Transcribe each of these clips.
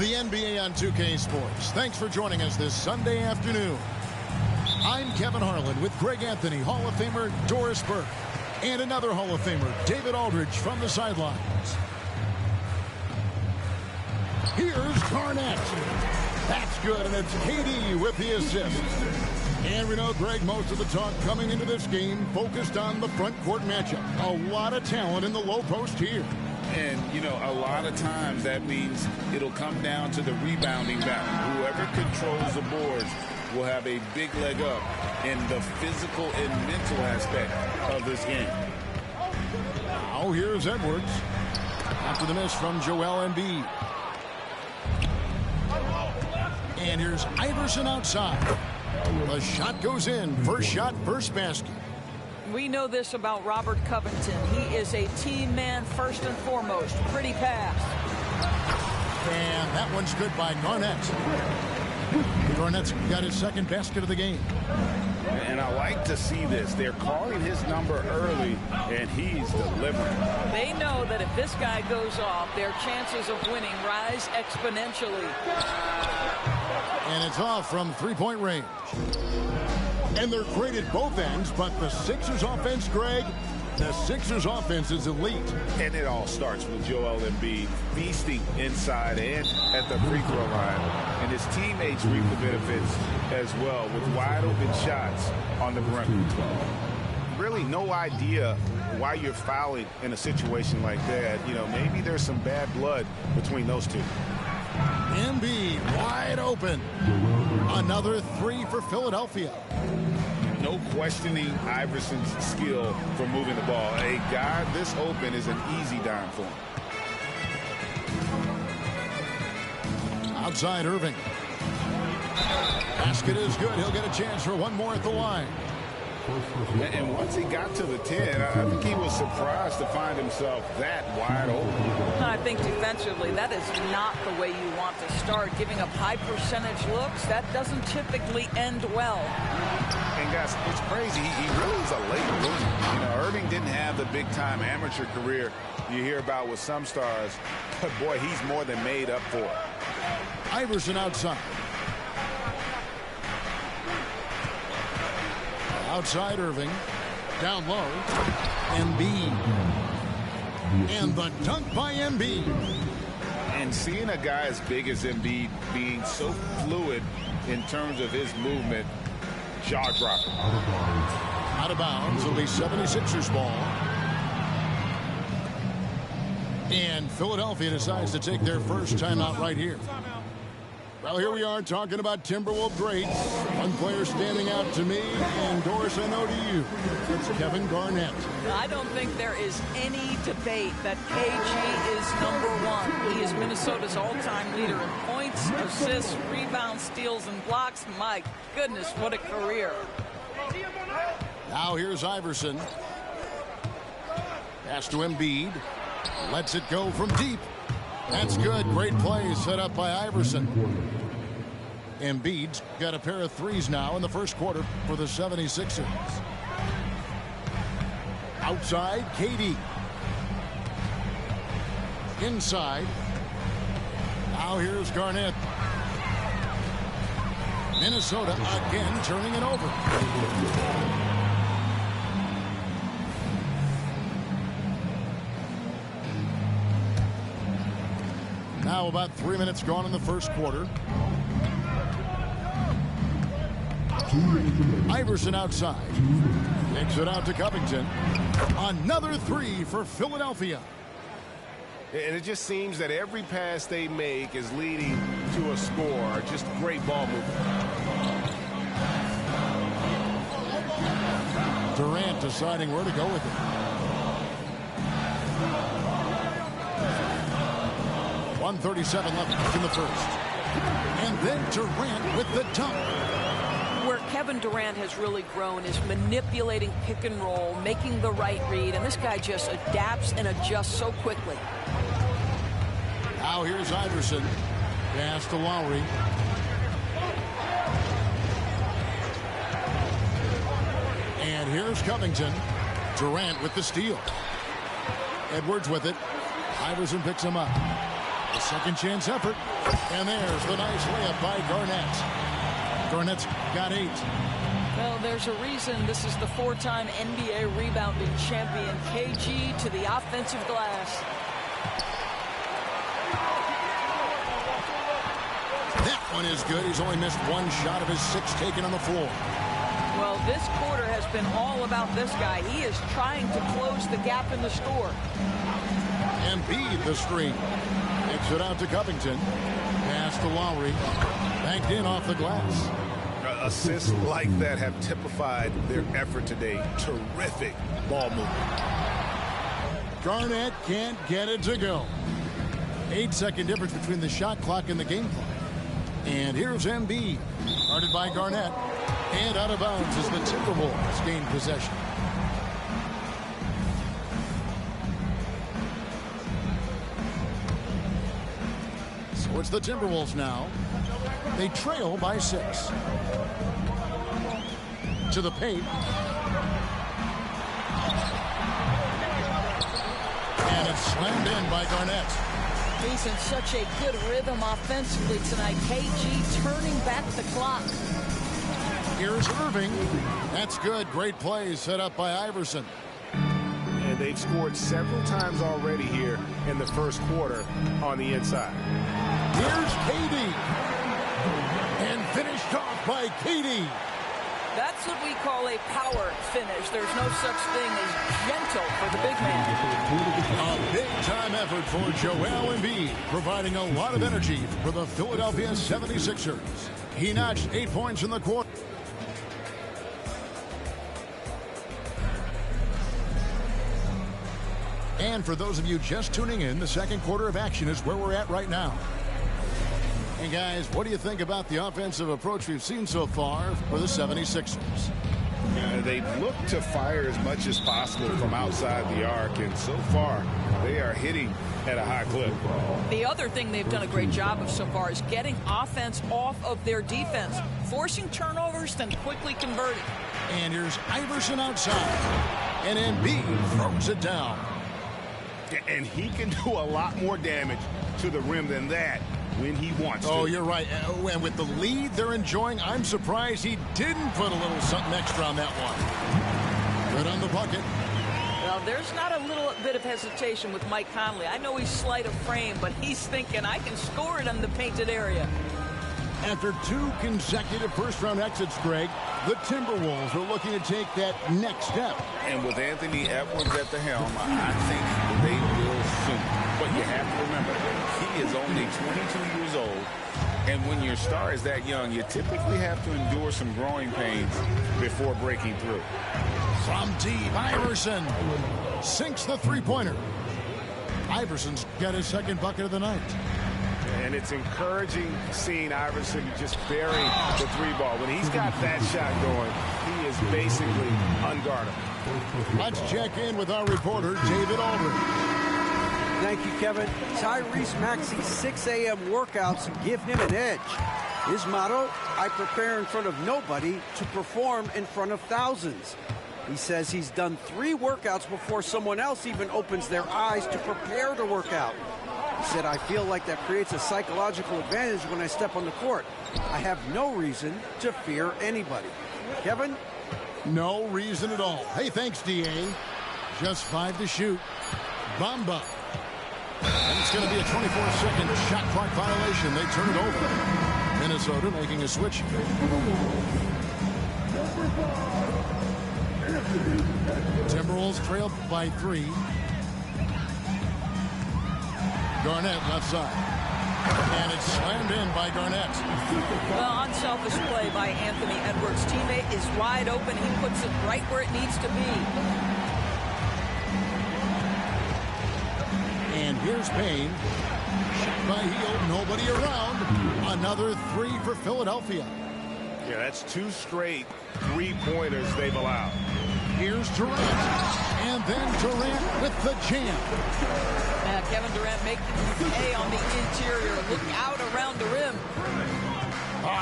The NBA on 2K Sports. Thanks for joining us this Sunday afternoon. I'm Kevin Harlan with Greg Anthony, Hall of Famer Doris Burke, and another Hall of Famer, David Aldridge, from the sidelines. Here's Garnett. That's good, and it's KD with the assist. And we know, Greg, most of the talk coming into this game focused on the front court matchup. A lot of talent in the low post here. And, you know, a lot of times that means it'll come down to the rebounding battle. Whoever controls the boards will have a big leg up in the physical and mental aspect of this game. Now here's Edwards. After the miss from Joel Embiid. And here's Iverson outside. The shot goes in. First shot, first basket. We know this about Robert Covington. He is a team man first and foremost. Pretty pass. And that one's good by Garnett. Garnett's got his second basket of the game. And I like to see this. They're calling his number early, and he's delivering. They know that if this guy goes off, their chances of winning rise exponentially. And it's off from three-point range. And they're great at both ends, but the Sixers offense, Greg, the Sixers offense is elite. And it all starts with Joel Embiid feasting inside and at the free throw line. And his teammates reap the benefits as well with wide open shots on the perimeter. Really no idea why you're fouling in a situation like that. You know, maybe there's some bad blood between those two. Embiid wide open. Another three for Philadelphia. No questioning Iverson's skill for moving the ball. A guy this open is an easy dime for him. Outside Irving. Basket is good. He'll get a chance for one more at the line. And once he got to the 10, I think he was surprised to find himself that wide open. I think defensively, that is not the way you want to start. Giving up high percentage looks, that doesn't typically end well. And guys, it's crazy. He really is a late bloomer. You know, Irving didn't have the big-time amateur career you hear about with some stars. But, boy, he's more than made up for it. Iverson outside. Outside Irving. Down low. Embiid. And the dunk by Embiid. And seeing a guy as big as Embiid being so fluid in terms of his movement, jaw-dropping. Out of bounds. It'll be 76ers ball. And Philadelphia decides to take their first timeout right here. Well, here we are talking about Timberwolves greats. One player standing out to me, and Doris, I know to you. It's Kevin Garnett. I don't think there is any debate that KG is #1. He is Minnesota's all-time leader in points, assists, rebounds, steals, and blocks. My goodness, what a career. Now here's Iverson. Pass to Embiid. Lets it go from deep. That's good. Great play set up by Iverson. Embiid's got a pair of threes now in the first quarter for the 76ers. Outside, KD. Inside. Now here's Garnett. Minnesota again turning it over. Now about 3 minutes gone in the first quarter. Iverson outside. Takes it out to Covington. Another three for Philadelphia. And it just seems that every pass they make is leading to a score. Just great ball movement. Durant deciding where to go with it. .137 left in the first. And then Durant with the dunk. Where Kevin Durant has really grown is manipulating pick and roll, making the right read, and this guy just adapts and adjusts so quickly. Now here's Iverson. Pass to Lowry. And here's Covington. Durant with the steal. Edwards with it. Iverson picks him up. A second chance effort. And there's the nice layup by Garnett. Garnett's got 8. Well, there's a reason this is the 4-time NBA rebounding champion. KG to the offensive glass. That one is good. He's only missed 1 shot of his 6 taken on the floor. Well, this quarter has been all about this guy. He is trying to close the gap in the score. Embiid the screen. Kicks it out to Covington. Pass to Lowry. Banked in off the glass. Assists like that have typified their effort today. Terrific ball movement. Garnett can't get it to go. 8-second difference between the shot clock and the game clock. And here's Embiid. Guarded by Garnett. And out of bounds as the Timberwolves gain possession. So it's the Timberwolves now. They trail by 6. To the paint. And it's slammed in by Garnett. He's in such a good rhythm offensively tonight. KG turning back the clock. Here's Irving. That's good. Great play set up by Iverson. And they've scored several times already here in the first quarter on the inside. Here's KD. And finished off by KD. That's what we call a power finish. There's no such thing as gentle for the big man. A big-time effort for Joel Embiid, providing a lot of energy for the Philadelphia 76ers. He notched 8 points in the quarter. And for those of you just tuning in, the second quarter of action is where we're at right now. And guys, what do you think about the offensive approach we've seen so far for the 76ers? They've looked to fire as much as possible from outside the arc, and so far they are hitting at a high clip. The other thing they've done a great job of so far is getting offense off of their defense, forcing turnovers, then quickly converting. And here's Iverson outside, and Embiid throws it down. And he can do a lot more damage to the rim than that when he wants to. Oh, you're right. And with the lead they're enjoying, I'm surprised he didn't put a little something extra on that one. Good on the bucket. Well, there's not a little bit of hesitation with Mike Conley. I know he's slight of frame, but he's thinking, I can score it in the painted area. After 2 consecutive first-round exits, Greg, the Timberwolves are looking to take that next step. And with Anthony Edwards at the helm, I think they will soon. But you have to remember, he is only 22 years old. And when your star is that young, you typically have to endure some growing pains before breaking through. From deep, Iverson sinks the three-pointer. Iverson's got his second bucket of the night. And it's encouraging seeing Iverson just bury the 3-ball. When he's got that shot going, he is basically unguardable. Let's check in with our reporter, David Aldridge. Thank you, Kevin. Tyrese Maxey's 6 a.m. workouts give him an edge. His motto, I prepare in front of nobody to perform in front of thousands. He says he's done 3 workouts before someone else even opens their eyes to prepare to work out. He said, I feel like that creates a psychological advantage when I step on the court. I have no reason to fear anybody. Kevin? No reason at all. Hey, thanks, D.A. Just 5 to shoot. Bamba. And it's going to be a 24-second shot clock violation. They turn it over. Minnesota making a switch. Timberwolves trail by 3. Garnett left side. And it's slammed in by Garnett. Well, unselfish play by Anthony Edwards. Teammate is wide open. He puts it right where it needs to be. And here's Payne. Shot by Hield. Nobody around. Another 3 for Philadelphia. Yeah, that's 2 straight 3-pointers they've allowed. Here's Durant. And then Durant with the jam. Kevin Durant making hay on the interior. Look out around the rim.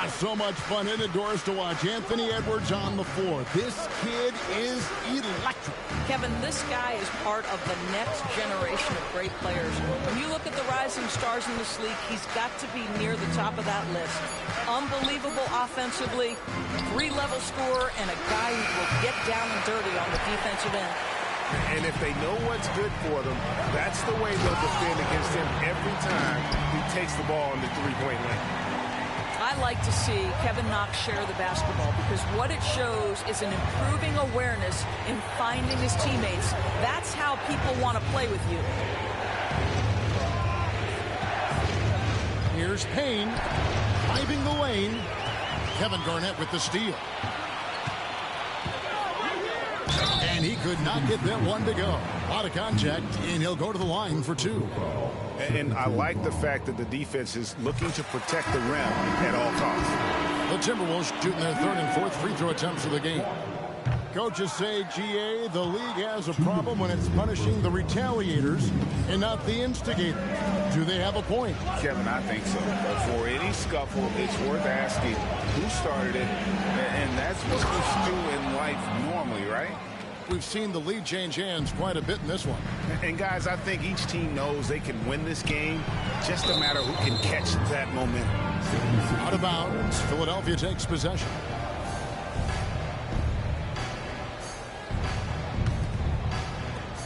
So much fun indoors to watch. Anthony Edwards on the floor. This kid is electric. Kevin, this guy is part of the next generation of great players. When you look at the rising stars in this league, he's got to be near the top of that list. Unbelievable offensively, 3-level scorer, and a guy who will get down and dirty on the defensive end. And if they know what's good for them, that's the way they'll defend against him every time he takes the ball in the three-point lane. I like to see Kevin Knox share the basketball because what it shows is an improving awareness in finding his teammates. That's how people want to play with you. Here's Payne, driving the lane. Kevin Garnett with the steal. And he could not get that one to go. A lot of contact, and he'll go to the line for 2. And I like the fact that the defense is looking to protect the rim at all costs. The Timberwolves shooting their 3rd and 4th free throw attempts of the game. Coaches say, GA, the league has a problem when it's punishing the retaliators and not the instigators. Do they have a point? Kevin, I think so. But for any scuffle, it's worth asking who started it, and that's what we do in life normally, right? We've seen the lead change hands quite a bit in this one. And guys, I think each team knows they can win this game. Just a matter who can catch that momentum. Out of bounds, Philadelphia takes possession.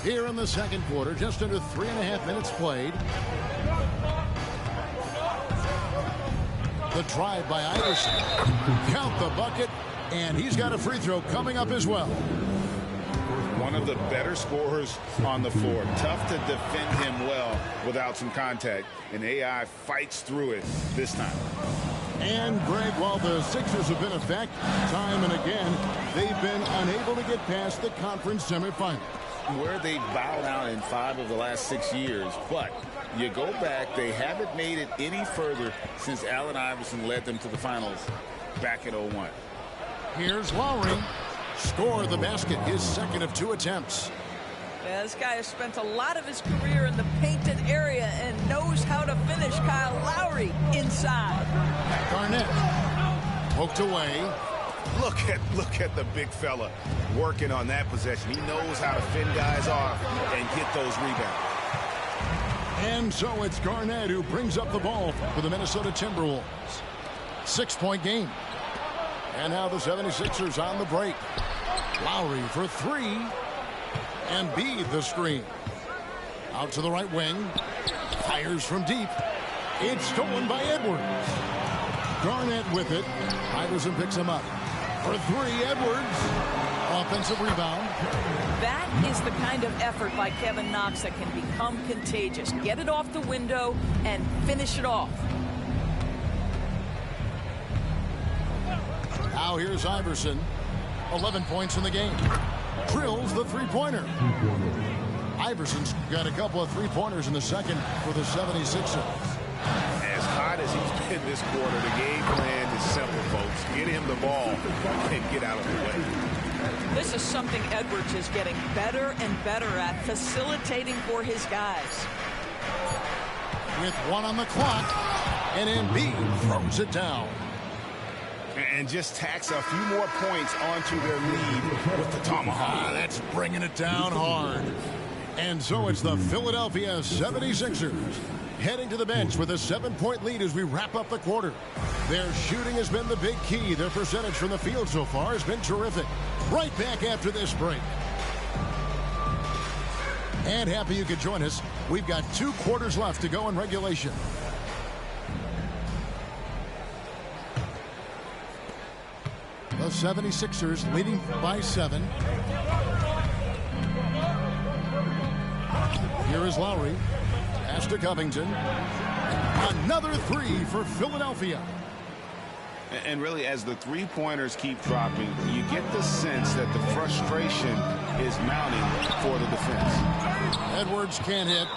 Here in the second quarter, just under 3.5 minutes played. The drive by Iverson. Count the bucket, and he's got a free throw coming up as well. One of the better scorers on the floor. Tough to defend him well without some contact, and AI fights through it this time. And, Greg, while the Sixers have been a fact time and again, they've been unable to get past the conference semifinals. Where they bowed out in 5 of the last 6 years, but you go back, they haven't made it any further since Allen Iverson led them to the finals back in 01. Here's Lowry. Score the basket, his 2nd of 2 attempts. Yeah, this guy has spent a lot of his career in the painted area and knows how to finish. Kyle Lowry inside. Garnett poked away. Look at the big fella working on that possession. He knows how to fend guys off and get those rebounds. And so it's Garnett who brings up the ball for the Minnesota Timberwolves. 6-point game. And now the 76ers on the break. Lowry for 3. Embiid the screen. Out to the right wing. Fires from deep. It's stolen by Edwards. Garnett with it. Iverson picks him up. For 3, Edwards. Offensive rebound. That is the kind of effort by Kevin Knox that can become contagious. Get it off the window and finish it off. Now here's Iverson. 11 points in the game. Drills the three-pointer. Iverson's got a couple of three-pointers in the second for the 76ers. As hot as he's been this quarter, the game plan is simple, folks. Get him the ball and get out of the way. This is something Edwards is getting better and better at, facilitating for his guys. With 1 on the clock, and Embiid throws it down. And just tacks a few more points onto their lead with the tomahawk. That's bringing it down hard. And so it's the Philadelphia 76ers heading to the bench with a 7-point lead as we wrap up the quarter. Their shooting has been the big key. Their percentage from the field so far has been terrific. Right back after this break. And happy you could join us. We've got 2 quarters left to go in regulation. The 76ers leading by 7. Here is Lowry. Pass to Covington. Another 3 for Philadelphia. And really, as the three-pointers keep dropping, you get the sense that the frustration is mounting for the defense. Edwards can't hit.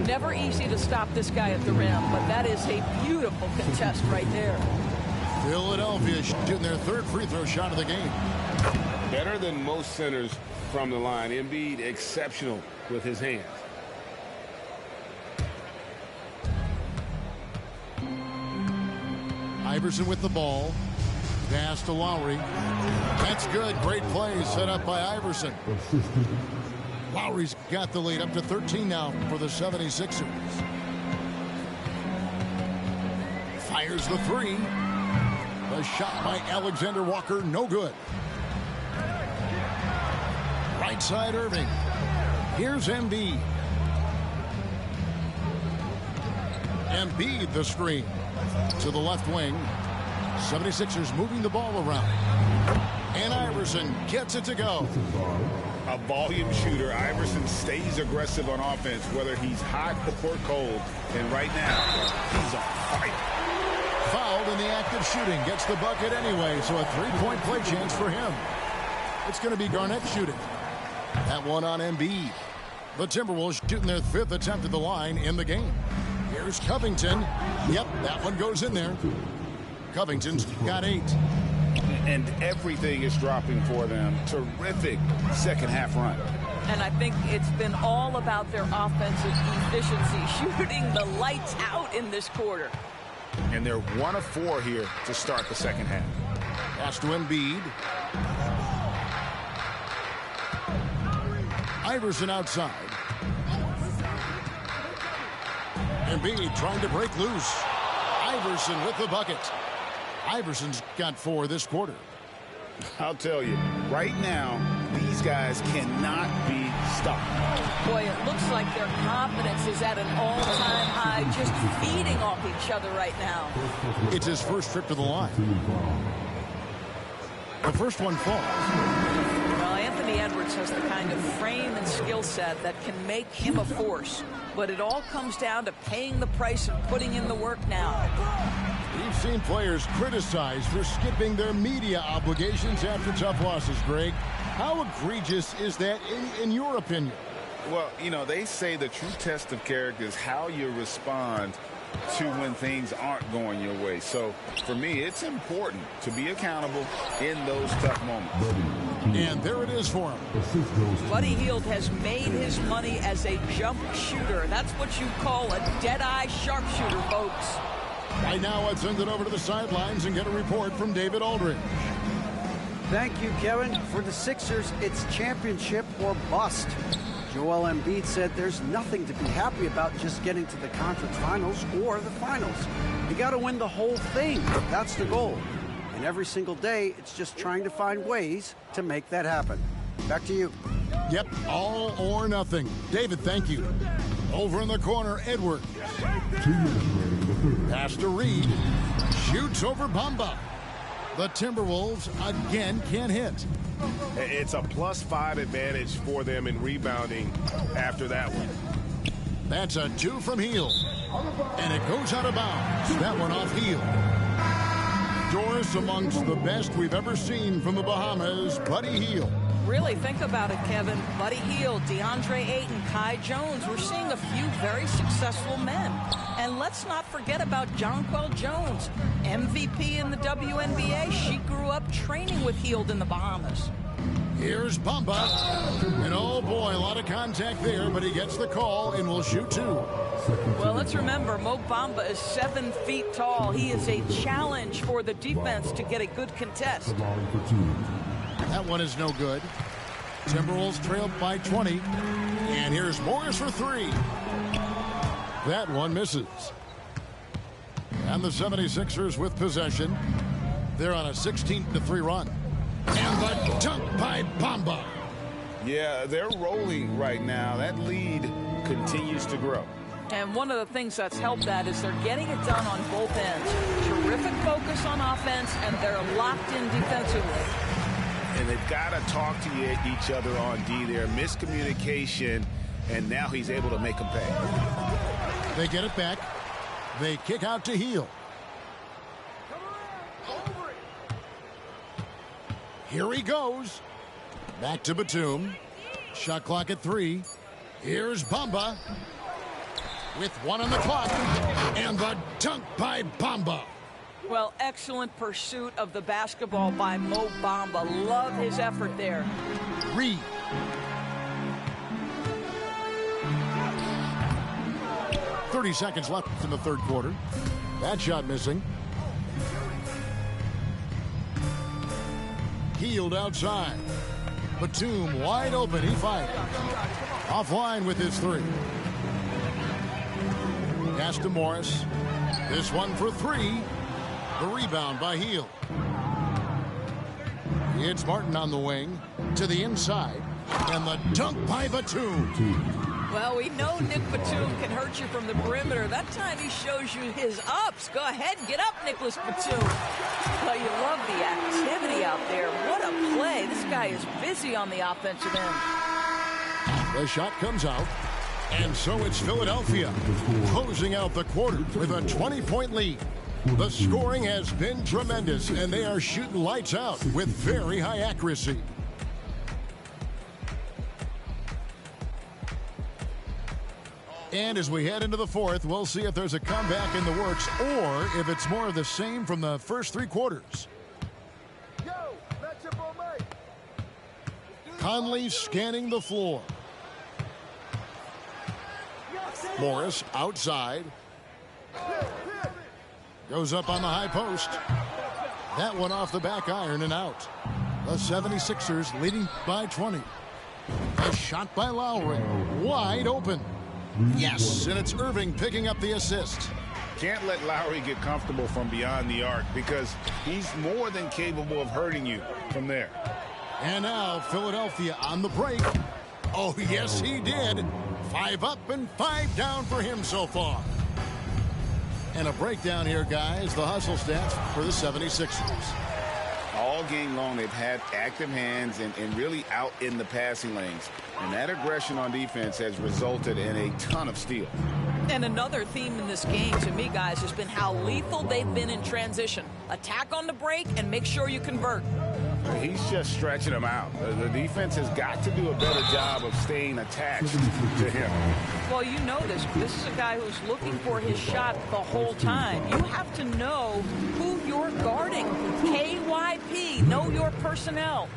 Never easy to stop this guy at the rim, but that is a beautiful contest right there. Philadelphia shooting their 3rd free throw shot of the game. Better than most centers from the line. Embiid exceptional with his hands. Iverson with the ball. Pass to Lowry. That's good. Great play set up by Iverson. Lowry's got the lead up to 13 now for the 76ers. Fires the three. The shot by Alexander Walker, no good. Right side Irving. Here's Embiid. Embiid the screen to the left wing. 76ers moving the ball around. And Iverson gets it to go. A volume shooter. Iverson stays aggressive on offense, whether he's hot or cold. And right now, he's on fire. Fouled in the act of shooting. Gets the bucket anyway, so a three-point play chance for him. It's going to be Garnett shooting. That one on Embiid. The Timberwolves shooting their 5th attempt at the line in the game. Here's Covington. Yep, that one goes in there. Covington's got 8. And everything is dropping for them. Terrific second half run. And I think it's been all about their offensive efficiency, shooting the lights out in this quarter. And they're 1 of 4 here to start the second half. Pass to Embiid. Iverson outside. Embiid trying to break loose. Iverson with the bucket. Iverson's got 4 this quarter. I'll tell you, right now, these guys cannot be stopped. Boy, it looks like their confidence is at an all-time high, just feeding off each other right now. It's his first trip to the line. The first one falls. Well, Anthony Edwards has the kind of frame and skill set that can make him a force. But it all comes down to paying the price and putting in the work now. We've seen players criticized for skipping their media obligations after tough losses, Greg. How egregious is that in your opinion? Well, you know, they say the true test of character is how you respond to when things aren't going your way. So, for me, it's important to be accountable in those tough moments. And there it is for him. Buddy Hield has made his money as a jump shooter. That's what you call a dead-eye sharpshooter, folks. Right now, let's send it over to the sidelines and get a report from David Aldridge. Thank you, Kevin. For the Sixers, it's championship or bust. Joel Embiid said there's nothing to be happy about just getting to the conference finals or the finals. You got to win the whole thing. That's the goal. And every single day, it's just trying to find ways to make that happen. Back to you. Yep, all or nothing. David, thank you. Over in the corner, Edwards. Pass to Reed. Shoots over Bamba. The Timberwolves again can't hit. It's a +5 advantage for them in rebounding after that one. That's a 2 from Hield. And it goes out of bounds. That one off Hield. Doris, amongst the best we've ever seen from the Bahamas, Buddy Hield. Really think about it, Kevin. Buddy Hield, DeAndre Ayton, Kai Jones. We're seeing a few very successful men. And let's not forget about Jonquel Jones, MVP in the WNBA. She grew up training with Hield in the Bahamas. Here's Bamba. And oh boy, a lot of contact there, but he gets the call and will shoot 2. Well, let's remember, Mo Bamba is 7 feet tall. He is a challenge for the defense to get a good contest. That one is no good. Timberwolves trail by 20. And here's Morris for 3. That one misses. And the 76ers with possession. They're on a 16-3 run. And the dunk by Bamba. Yeah, they're rolling right now. That lead continues to grow. And one of the things that's helped that is they're getting it done on both ends. Terrific focus on offense, and they're locked in defensively. And they've got to talk to each other on D there. Miscommunication, and now he's able to make them pay. They get it back. They kick out to Hield. Here he goes. Back to Batum. Shot clock at 3. Here's Bamba. With 1 on the clock. And the dunk by Bamba. Well, excellent pursuit of the basketball by Mo Bamba. Love his effort there. Reed. .30 seconds left in the third quarter. That shot missing. Hield outside. Batum wide open. He fights. Offline with his three. Pass to Morris. This one for three. The rebound by Hield. It's Martin on the wing. To the inside. And the dunk by Batum. Well, we know Nick Batum can hurt you from the perimeter. That time he shows you his ups. Go ahead and get up, Nicholas Batum. Well, you love the activity out there. What a play. This guy is busy on the offensive end. The shot comes out. And so it's Philadelphia closing out the quarter with a 20-point lead. The scoring has been tremendous, and they are shooting lights out with very high accuracy. And as we head into the fourth, we'll see if there's a comeback in the works or if it's more of the same from the first three quarters. Conley scanning the floor. Morris outside. Goes up on the high post. That one off the back iron and out. The 76ers leading by 20. A shot by Lowry. Wide open. Yes, and it's Irving picking up the assist. Can't let Lowry get comfortable from beyond the arc because he's more than capable of hurting you from there. And now Philadelphia on the break. Oh, yes, he did. 5 up and 5 down for him so far. And a breakdown here, guys. The hustle stats for the 76ers. All game long, they've had active hands and really out in the passing lanes. And that aggression on defense has resulted in a ton of steals. And another theme in this game, to me, guys, has been how lethal they've been in transition. Attack on the break and make sure you convert. He's just stretching them out. The defense has got to do a better job of staying attached to him. Well, you know this. This is a guy who's looking for his shot the whole time. You have to know who you're guarding. KYP, know your personnel.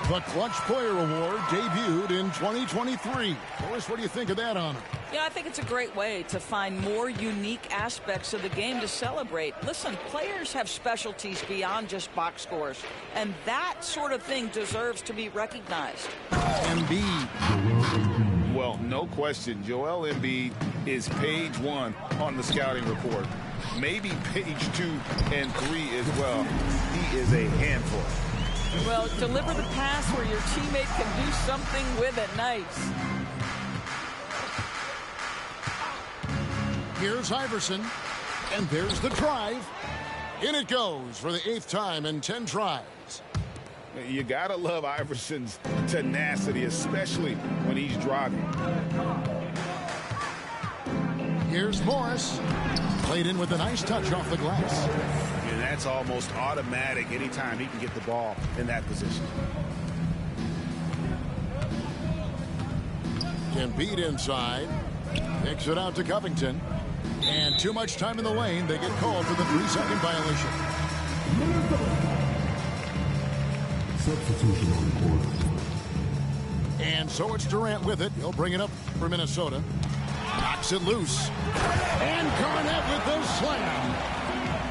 The Clutch Player Award debuted in 2023. Boris, what do you think of that honor? Yeah, I think it's a great way to find more unique aspects of the game to celebrate. Listen, players have specialties beyond just box scores, and that sort of thing deserves to be recognized. Embiid. Well, no question, Joel Embiid is page 1 on the scouting report. Maybe page 2 and 3 as well. He is a handful. Well, deliver the pass where your teammate can do something with it. Nice. Here's Iverson, and there's the drive. In it goes for the 8th time in 10 tries. You gotta love Iverson's tenacity, especially when he's driving. Here's Morris. Played in with a nice touch off the glass. And that's almost automatic anytime he can get the ball in that position. Embiid inside. Kicks it out to Covington. And too much time in the lane. They get called for the 3-second violation. Substitution on the court. And so it's Durant with it. He'll bring it up for Minnesota. Knocks it loose. And Garnett with the slam.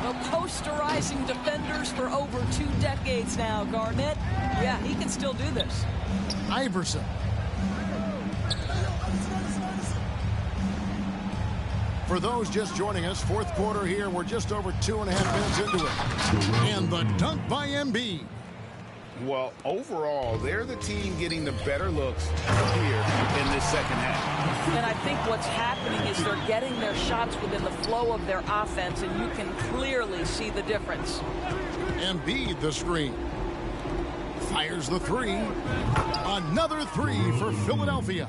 Well, posterizing defenders for over 2 decades now, Garnett. Yeah, he can still do this. Iverson. For those just joining us, fourth quarter here. We're just over 2.5 minutes into it. And the dunk by Embiid. Well, overall, they're the team getting the better looks here in this second half. And I think what's happening is they're getting their shots within the flow of their offense, and you can clearly see the difference. Embiid the screen. Fires the 3. Another 3 for Philadelphia.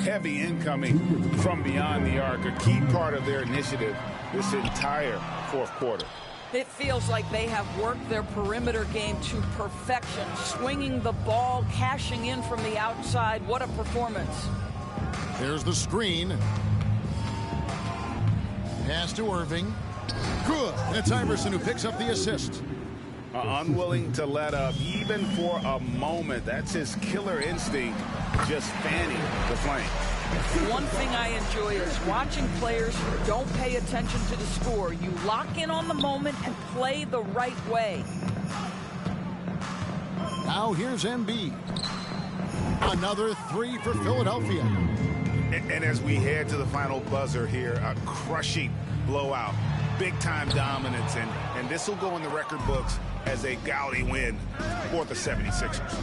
Heavy incoming from beyond the arc, a key part of their initiative this entire fourth quarter. It feels like they have worked their perimeter game to perfection, swinging the ball, cashing in from the outside. What a performance. There's the screen. Pass to Irving. Good. It's Iverson who picks up the assist. Unwilling to let up even for a moment. That's his killer instinct, just fanning the flame. One thing I enjoy is watching players who don't pay attention to the score. You lock in on the moment and play the right way. Now here's Embiid. Another three for Philadelphia. And as we head to the final buzzer here, a crushing blowout, big-time dominance, and this will go in the record books as a gaudy win for the 76ers.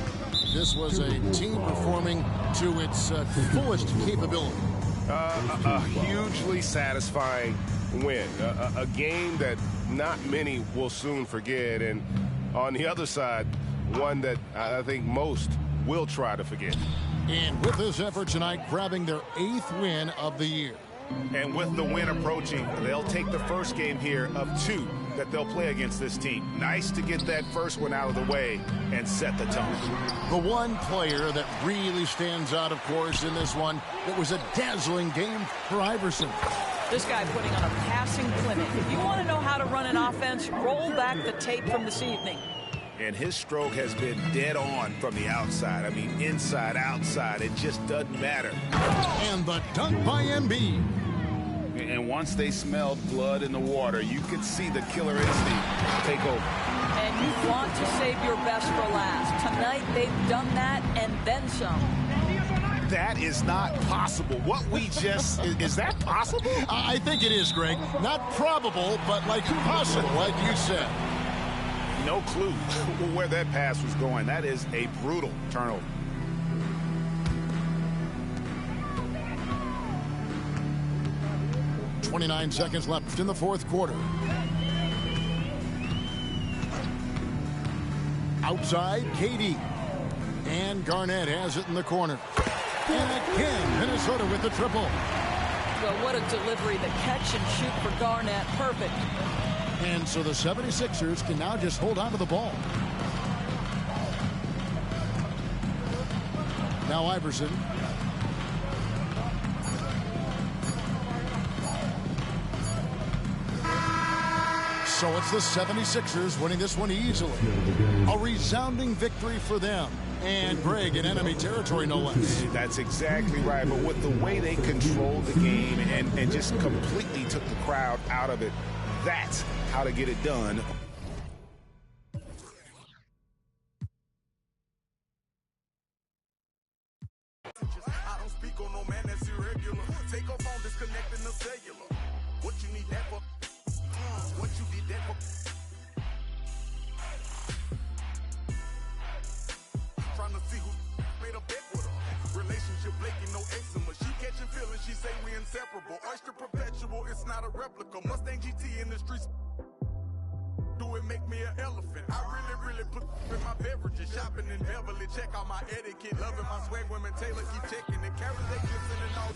This was a team performing to its fullest capability. A hugely satisfying win, a game that not many will soon forget, and on the other side, one that I think most will try to forget. And with this effort tonight, grabbing their 8th win of the year. And with the win approaching, they'll take the first game here of 2 that they'll play against this team. Nice to get that first one out of the way and set the tone. The one player that really stands out, of course, in this one, it was a dazzling game for Iverson. This guy putting on a passing clinic. If you want to know how to run an offense, roll back the tape from this evening. And his stroke has been dead on from the outside. I mean, inside, outside, it just doesn't matter. And the dunk by Embiid. And once they smelled blood in the water, you could see the killer instinct take over. And you want to save your best for last. Tonight, they've done that and then some. That is not possible. What we just, is that possible? I think it is, Greg. Not probable, but like possible, like you said. No clue where that pass was going. That is a brutal turnover. .29 seconds left in the 4th quarter. Outside, KD. And Garnett has it in the corner. And again, Minnesota with the triple. Well, what a delivery. The catch and shoot for Garnett. Perfect. And so the 76ers can now just hold on to the ball. Now Iverson. So it's the 76ers winning this one easily. A resounding victory for them. And Greg in enemy territory, no less. That's exactly right. But with the way they controlled the game and just completely took the crowd out of it, that's how to get it done. I don't speak on no man that's irregular. Take off on disconnecting the cellular. What you need that for? What you did that for? Trying to see who made a bet with her. Relationship flaky, no eczema. She catching feelings, she say we inseparable. Oyster perpetual, it's not a replica. Mustang GT in the streets. Do it make me an elephant? I really put in my beverages. Shopping in Beverly, check out my etiquette. Loving my swag, women Taylor keep checking it. Carrots they kissing and all.